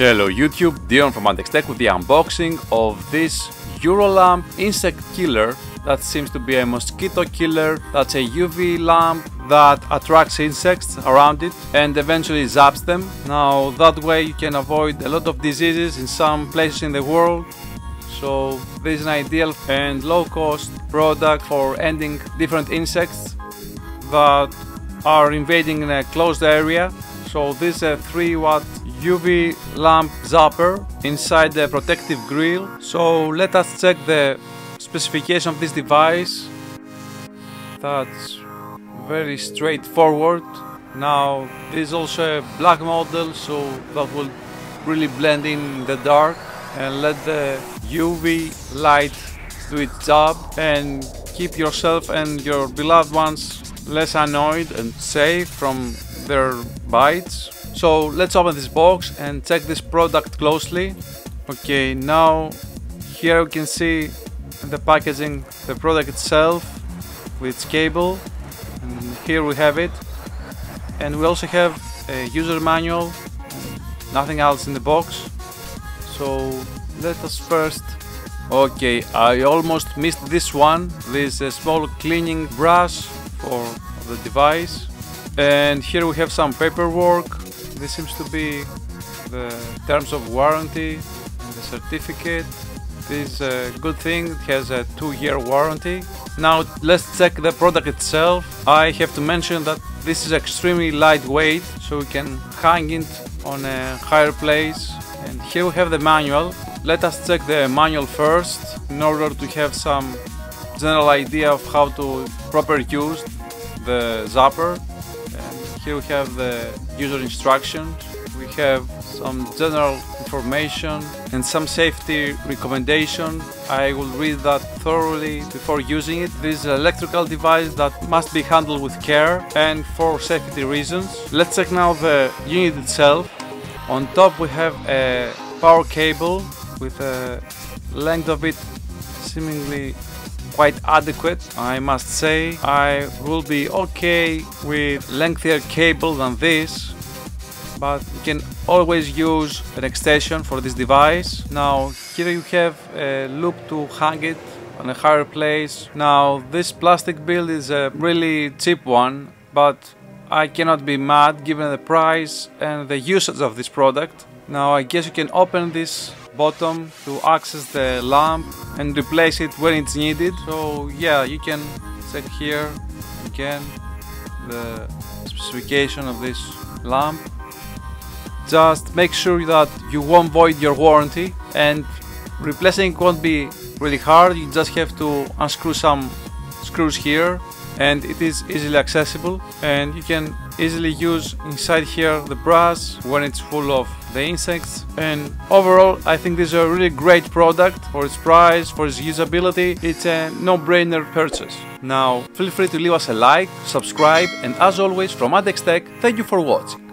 Hello YouTube, Dion from M.A.D with the unboxing of this EUROLAMP insect killer that seems to be a mosquito killer. That's a UV lamp that attracts insects around it and eventually zaps them. Now that way you can avoid a lot of diseases in some places in the world. So this is an ideal and low-cost product for ending different insects that are invading in a closed area. So this is a 3-watt UV lamp zapper inside the protective grill. So let us check the specification of this device. That's very straightforward. Now this is also a black model, so that will really blend in the dark and let the UV light do its job and keep yourself and your beloved ones less annoyed and safe from their bites. So let's open this box and check this product closely. Okay, now here you can see in the packaging the product itself with its cable, and here we have it, and we also have a user manual, nothing else in the box. So let us first... Okay, I almost missed this one. This is a small cleaning brush for the device, and here we have some paperwork. This seems to be the terms of warranty and the certificate. This is a good thing, it has a 2-year warranty. Now let's check the product itself. I have to mention that this is extremely lightweight, so we can hang it on a higher place. And here we have the manual. Let us check the manual first in order to have some general idea of how to properly use the zapper. And here we have the user instructions. We have some general information and some safety recommendation. I will read that thoroughly before using it. This is an electrical device that must be handled with care and for safety reasons. Let's check now the unit itself. On top we have a power cable with a length of it seemingly quite adequate, I must say. I will be okay with lengthier cable than this, but you can always use an extension for this device. Now here you have a loop to hang it on a higher place. Now this plastic build is a really cheap one, but I cannot be mad given the price and the usage of this product. Now I guess you can open this bottom to access the lamp and replace it when it's needed. So yeah, you can check here again the specification of this lamp. Just make sure that you won't void your warranty, and replacing won't be really hard. You just have to unscrew some screws here and it is easily accessible, and you can easily use inside here the brush when it's full of the insects. And overall I think this is a really great product for its price, for its usability. It's a no-brainer purchase. Now feel free to leave us a like, subscribe, and as always from M.A.D, thank you for watching.